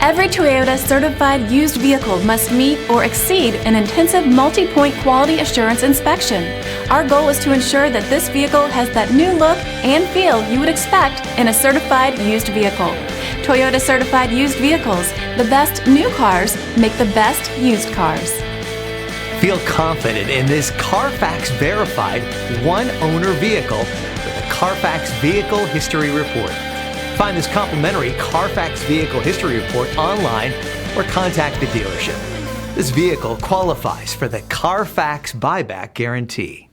Every Toyota certified used vehicle must meet or exceed an intensive multi-point quality assurance inspection. Our goal is to ensure that this vehicle has that new look and feel you would expect in a certified used vehicle. Toyota certified used vehicles, the best new cars make the best used cars. Feel confident in this Carfax verified one-owner vehicle with a Carfax Vehicle History Report. Find this complimentary Carfax Vehicle History Report online or contact the dealership. This vehicle qualifies for the Carfax Buyback Guarantee.